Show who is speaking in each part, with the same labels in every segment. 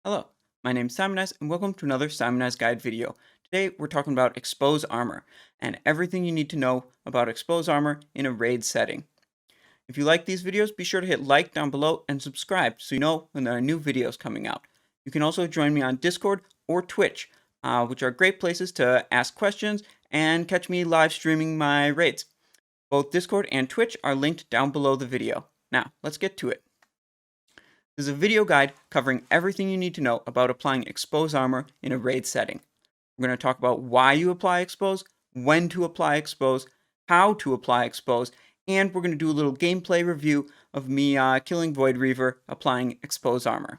Speaker 1: Hello, my name's Simonize and welcome to another Simonize Guide video. Today we're talking about Expose Armor and everything you need to know about Expose Armor in a raid setting. If you like these videos, be sure to hit like down below and subscribe so you know when there are new videos coming out. You can also join me on Discord or Twitch, which are great places to ask questions and catch me live streaming my raids. Both Discord and Twitch are linked down below the video. Now, let's get to it. This is a video guide covering everything you need to know about applying Expose Armor in a raid setting. We're going to talk about why you apply Expose, when to apply Expose, how to apply Expose, and we're going to do a little gameplay review of me killing Void Reaver applying Expose Armor.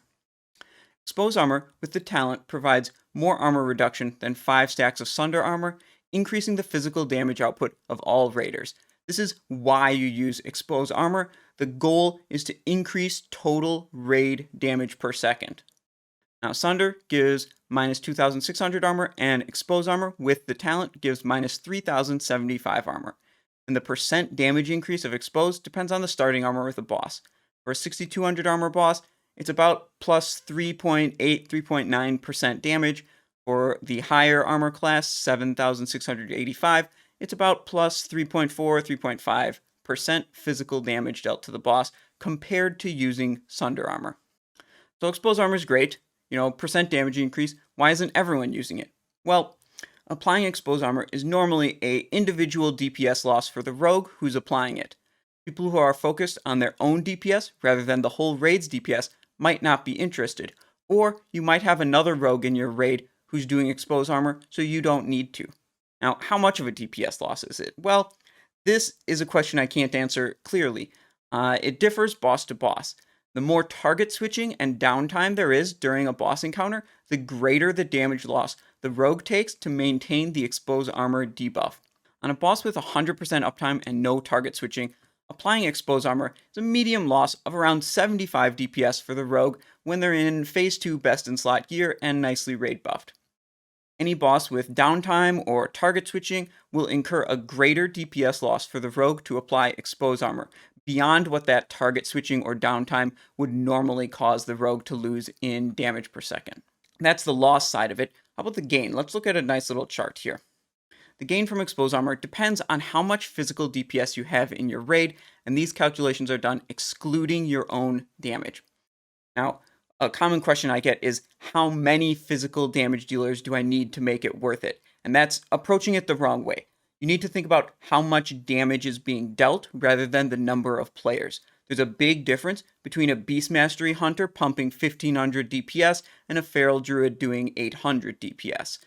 Speaker 1: Expose Armor with the talent provides more armor reduction than 5 stacks of Sunder Armor, increasing the physical damage output of all raiders. This is why you use Expose Armor. The goal is to increase total raid damage per second. Now, Sunder gives minus 2,600 armor, and Expose Armor with the talent gives minus 3,075 armor. And the percent damage increase of Expose depends on the starting armor with a boss. For a 6,200 armor boss, it's about plus 3.8, 3.9% damage. For the higher armor class, 7,685, it's about plus 3.4, 3.5% physical damage dealt to the boss compared to using Sunder Armor. So Expose Armor is great, percent damage increase. Why isn't everyone using it? Well, applying Expose Armor is normally an individual DPS loss for the rogue who's applying it. People who are focused on their own DPS rather than the whole raid's DPS might not be interested, or you might have another rogue in your raid who's doing Expose Armor, so you don't need to. Now, how much of a DPS loss is it? Well, this is a question I can't answer clearly. It differs boss to boss. The more target switching and downtime there is during a boss encounter, the greater the damage loss the rogue takes to maintain the Expose Armor debuff. On a boss with 100% uptime and no target switching, applying Expose Armor is a medium loss of around 75 DPS for the rogue when they're in Phase 2 best in slot gear and nicely raid buffed. Any boss with downtime or target switching will incur a greater DPS loss for the rogue to apply Expose Armor, beyond what that target switching or downtime would normally cause the rogue to lose in damage per second. That's the loss side of it. How about the gain? Let's look at a nice little chart here. The gain from Expose Armor depends on how much physical DPS you have in your raid, and these calculations are done excluding your own damage. Now, a common question I get is, how many physical damage dealers do I need to make it worth it? And that's approaching it the wrong way. You need to think about how much damage is being dealt rather than the number of players. There's a big difference between a Beast Mastery Hunter pumping 1500 DPS and a Feral Druid doing 800 DPS.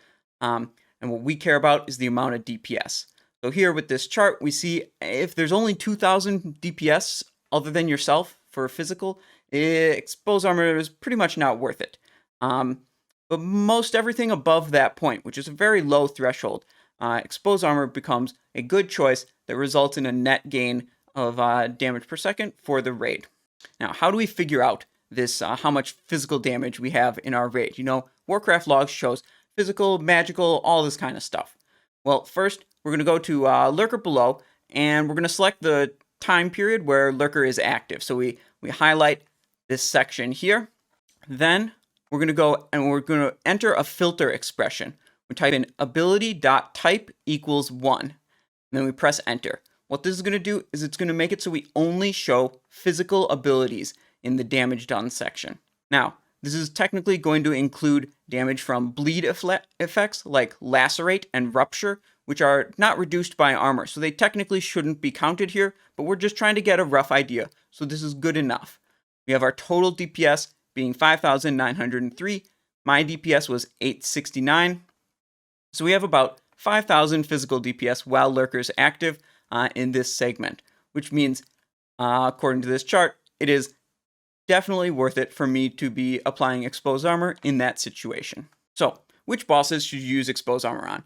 Speaker 1: And what we care about is the amount of DPS. So here with this chart, we see if there's only 2,000 DPS other than yourself for physical, Expose Armor is pretty much not worth it. But most everything above that point, which is a very low threshold, Expose Armor becomes a good choice that results in a net gain of damage per second for the raid. Now, how do we figure out this, how much physical damage we have in our raid? WarcraftLogs shows physical, magical, all this kind of stuff. Well, first, we're going to go to Lurker below, and we're going to select the time period where Lurker is active. So we highlight this section here. Then we're going to go and we're going to enter a filter expression. We type in ability.type equals 1. And then we press enter. What this is going to do is it's going to make it so we only show physical abilities in the damage done section. Now, this is technically going to include damage from bleed effects like lacerate and rupture, which are not reduced by armor. So they technically shouldn't be counted here, but we're just trying to get a rough idea. So this is good enough. We have our total DPS being 5,903. My DPS was 869. So we have about 5,000 physical DPS while Lurker's active in this segment, which means, according to this chart, it is definitely worth it for me to be applying Expose Armor in that situation. So, which bosses should you use Expose Armor on?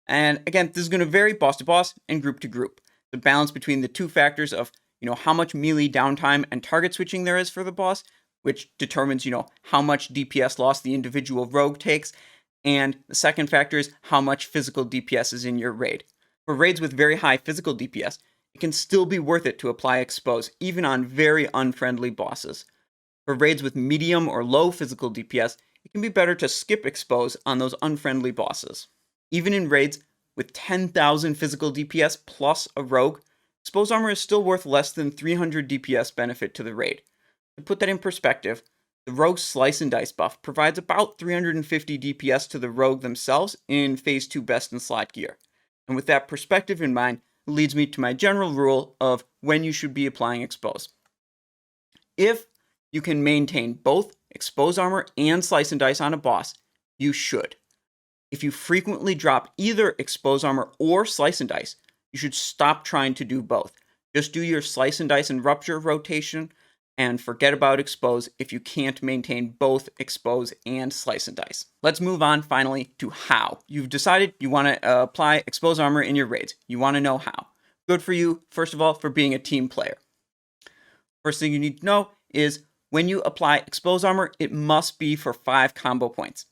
Speaker 1: And again, this is going to vary boss to boss and group to group. The balance between the two factors of how much melee downtime and target switching there is for the boss, which determines, how much DPS loss the individual rogue takes. And the second factor is how much physical DPS is in your raid. For raids with very high physical DPS, it can still be worth it to apply Expose, even on very unfriendly bosses. For raids with medium or low physical DPS, it can be better to skip expose on those unfriendly bosses. Even in raids with 10,000 physical DPS plus a rogue, expose armor is still worth less than 300 DPS benefit to the raid. To put that in perspective, the rogue slice and dice buff provides about 350 DPS to the rogue themselves in phase 2 best in slot gear. And with that perspective in mind, it leads me to my general rule of when you should be applying expose. If you can maintain both expose armor and slice and dice on a boss, you should. If you frequently drop either expose armor or slice and dice, you should stop trying to do both. Just do your slice and dice and rupture rotation and forget about expose if you can't maintain both expose and slice and dice. Let's move on finally to how. You've decided you want to apply expose armor in your raids. You want to know how. Good for you, first of all, for being a team player. First thing you need to know is when you apply expose armor, it must be for 5 combo points.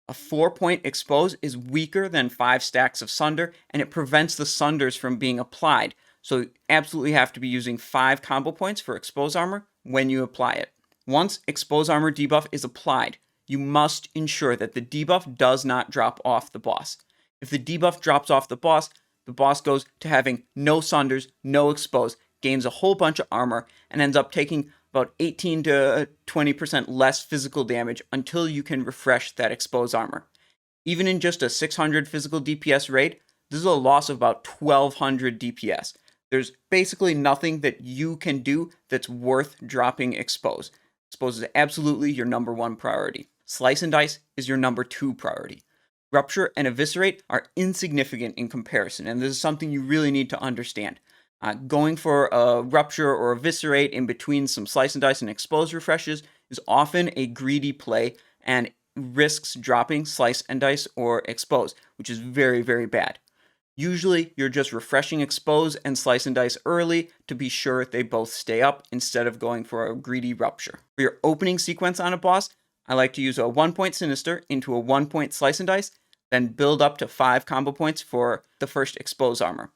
Speaker 1: A 4-point expose is weaker than 5 stacks of Sunder, and it prevents the Sunders from being applied. So you absolutely have to be using 5 combo points for expose armor when you apply it. Once expose armor debuff is applied, you must ensure that the debuff does not drop off the boss. If the debuff drops off the boss goes to having no Sunders, no expose, gains a whole bunch of armor, and ends up taking about 18 to 20% less physical damage until you can refresh that expose armor. Even in just a 600 physical DPS raid, this is a loss of about 1200 DPS. There's basically nothing that you can do that's worth dropping expose. Expose is absolutely your number 1 priority. Slice and dice is your number 2 priority. Rupture and eviscerate are insignificant in comparison, and this is something you really need to understand. Going for a rupture or eviscerate in between some slice and dice and expose refreshes is often a greedy play and risks dropping slice and dice or expose, which is very, very bad. Usually, you're just refreshing expose and slice and dice early to be sure they both stay up instead of going for a greedy rupture. For your opening sequence on a boss, I like to use a 1-point sinister into a 1-point slice and dice, then build up to 5 combo points for the first expose armor.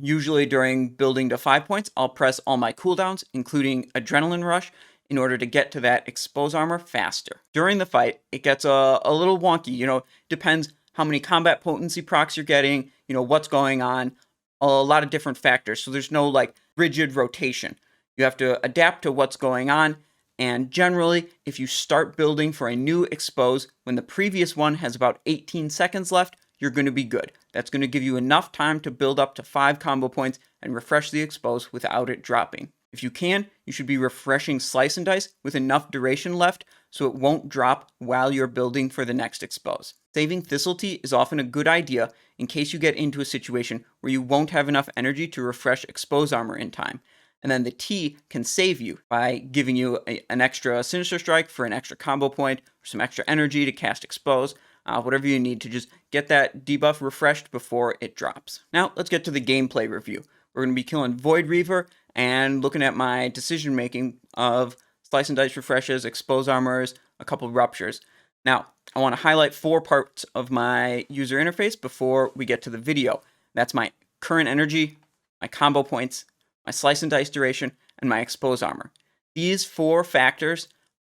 Speaker 1: Usually during building to 5 points, I'll press all my cooldowns, including Adrenaline Rush, in order to get to that expose armor faster. During the fight, it gets a little wonky, depends how many combat potency procs you're getting, what's going on, a lot of different factors. So there's no rigid rotation. You have to adapt to what's going on. And generally, if you start building for a new expose when the previous one has about 18 seconds left, you're going to be good. That's going to give you enough time to build up to 5 combo points and refresh the expose without it dropping. If you can, you should be refreshing slice and dice with enough duration left so it won't drop while you're building for the next expose. Saving Thistletea is often a good idea in case you get into a situation where you won't have enough energy to refresh expose armor in time. And then the T can save you by giving you an extra Sinister Strike for an extra combo point, or some extra energy to cast expose, whatever you need to just get that debuff refreshed before it drops. Now, let's get to the gameplay review. We're going to be killing Void Reaver and looking at my decision making of slice and dice refreshes, expose armors, a couple ruptures. Now, I want to highlight 4 parts of my user interface before we get to the video. That's my current energy, my combo points, my slice and dice duration, and my expose armor. These 4 factors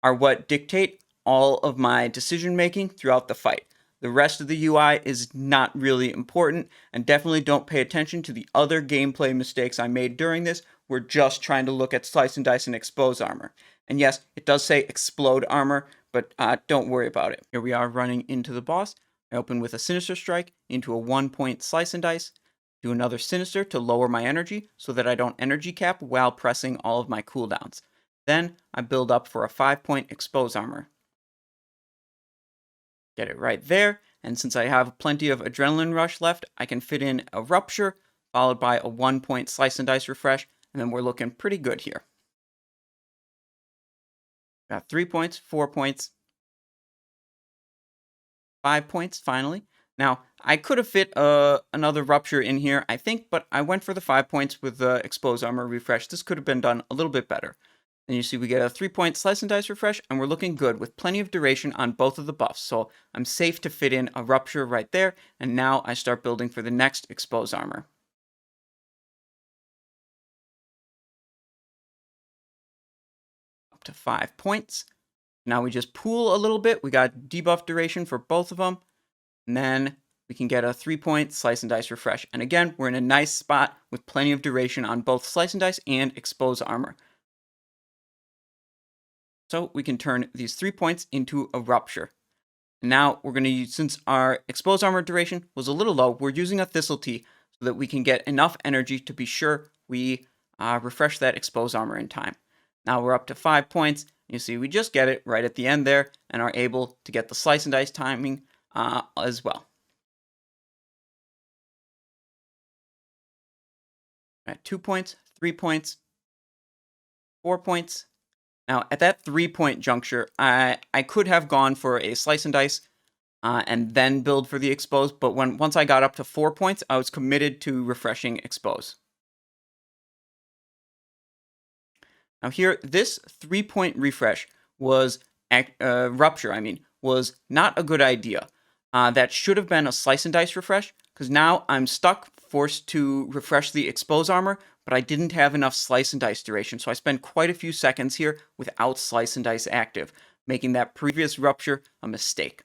Speaker 1: are what dictate all of my decision making throughout the fight. The rest of the UI is not really important, and definitely don't pay attention to the other gameplay mistakes I made during this. We're just trying to look at slice and dice and expose armor. And yes, it does say explode armor, but don't worry about it. Here we are running into the boss. I open with a Sinister Strike into a 1-point slice and dice, do another Sinister to lower my energy so that I don't energy cap while pressing all of my cooldowns. Then I build up for a 5-point expose armor. Get it right there, and since I have plenty of Adrenaline Rush left, I can fit in a Rupture, followed by a 1-point Slice and Dice refresh, and then we're looking pretty good here. Got 3 points, 4 points, 5 points finally. Now, I could have fit another Rupture in here, I think, but I went for the 5 points with the Expose Armor refresh. This could have been done a little bit better. And you see we get a 3-point Slice and Dice refresh, and we're looking good with plenty of duration on both of the buffs. So I'm safe to fit in a Rupture right there, and now I start building for the next Expose Armor. Up to 5 points. Now we just pool a little bit. We got debuff duration for both of them. And then we can get a 3-point slice and dice refresh. And again, we're in a nice spot with plenty of duration on both slice and dice and expose armor. So we can turn these 3 points into a rupture. Now we're going to use, since our expose armor duration was a little low, we're using a thistle tea so that we can get enough energy to be sure we refresh that expose armor in time. Now we're up to 5 points. You see, we just get it right at the end there and are able to get the slice and dice timing as well. At 2 points, 3 points, 4 points. Now, at that 3-point juncture, I could have gone for a slice and dice and then build for the expose, but once I got up to 4 points, I was committed to refreshing expose. Now here, this 3-point refresh was, rupture, was not a good idea. That should have been a slice and dice refresh, because now I'm stuck, forced to refresh the expose armor, but I didn't have enough slice and dice duration, so I spent quite a few seconds here without slice and dice active, making that previous rupture a mistake.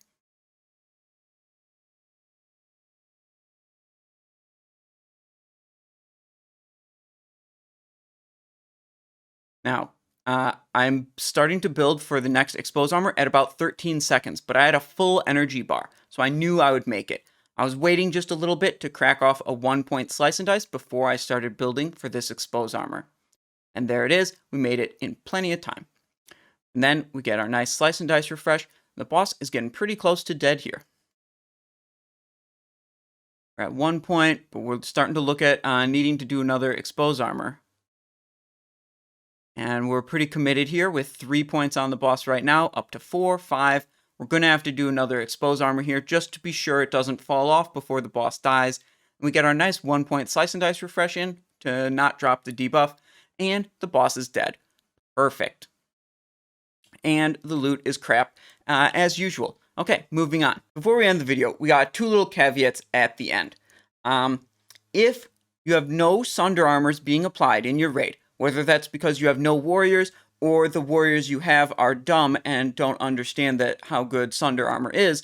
Speaker 1: Now, I'm starting to build for the next expose armor at about 13 seconds, but I had a full energy bar, so I knew I would make it. I was waiting just a little bit to crack off a 1-point slice and dice before I started building for this expose armor. And there it is, we made it in plenty of time. And then we get our nice slice and dice refresh. The boss is getting pretty close to dead here. We're at 1 point, but we're starting to look at needing to do another expose armor. And we're pretty committed here with 3 points on the boss right now, up to 4, 5. We're going to have to do another expose armor here just to be sure it doesn't fall off before the boss dies. And we get our nice 1-point slice and dice refresh in to not drop the debuff. And the boss is dead. Perfect. And the loot is crap as usual. Okay, moving on. Before we end the video, we got 2 little caveats at the end. If you have no Sunder Armors being applied in your raid, whether that's because you have no warriors or the warriors you have are dumb and don't understand how good Sunder Armor is,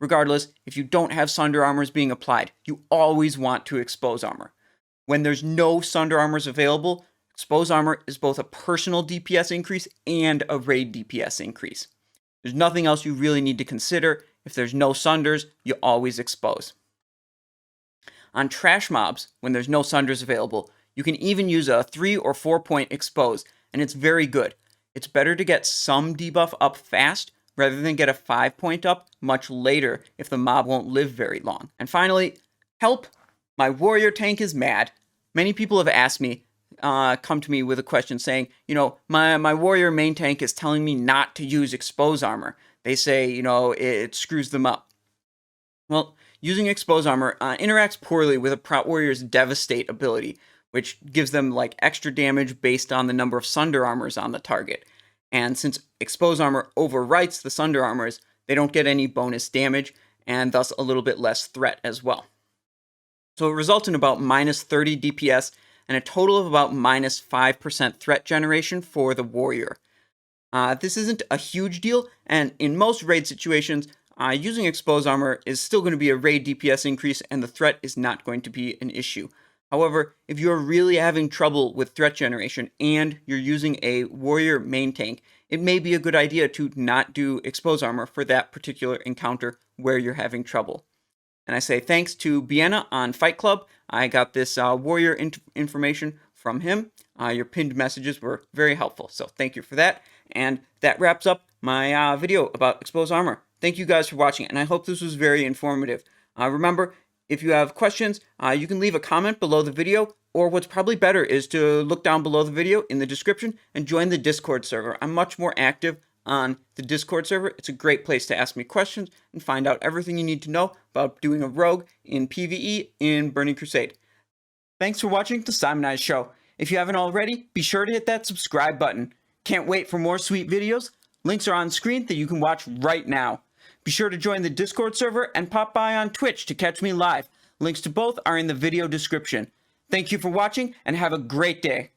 Speaker 1: regardless, if you don't have Sunder Armors being applied, you always want to expose armor. When there's no Sunder Armors available, expose armor is both a personal DPS increase and a raid DPS increase. There's nothing else you really need to consider. If there's no Sunders, you always expose. On trash mobs, when there's no Sunders available, you can even use a 3 or 4 point expose, and it's very good. It's better to get some debuff up fast rather than get a 5 point up much later if the mob won't live very long. And finally, help! My warrior tank is mad. Many people have asked me, come to me with a question saying, my warrior main tank is telling me not to use expose armor. They say, it screws them up. Well, using expose armor interacts poorly with a Prot warrior's devastate ability, which gives them extra damage based on the number of Sunder Armors on the target. And since expose armor overwrites the Sunder Armors, they don't get any bonus damage, and thus a little bit less threat as well. So it results in about minus 30 DPS and a total of about minus 5% threat generation for the warrior. This isn't a huge deal, and in most raid situations, using expose armor is still going to be a raid DPS increase, and the threat is not going to be an issue. However, if you're really having trouble with threat generation and you're using a warrior main tank, it may be a good idea to not do expose armor for that particular encounter where you're having trouble. And I say thanks to Bienna on Fight Club. I got this warrior information from him. Your pinned messages were very helpful, so thank you for that. And that wraps up my video about expose armor. Thank you guys for watching, and I hope this was very informative. Remember, if you have questions, you can leave a comment below the video, or what's probably better is to look down below the video in the description and join the Discord server. I'm much more active on the Discord server. It's a great place to ask me questions and find out everything you need to know about doing a rogue in PvE in Burning Crusade. Thanks for watching the Simonized Show. If you haven't already, be sure to hit that subscribe button. Can't wait for more sweet videos? Links are on screen that you can watch right now. Be sure to join the Discord server and pop by on Twitch to catch me live. Links to both are in the video description. Thank you for watching and have a great day.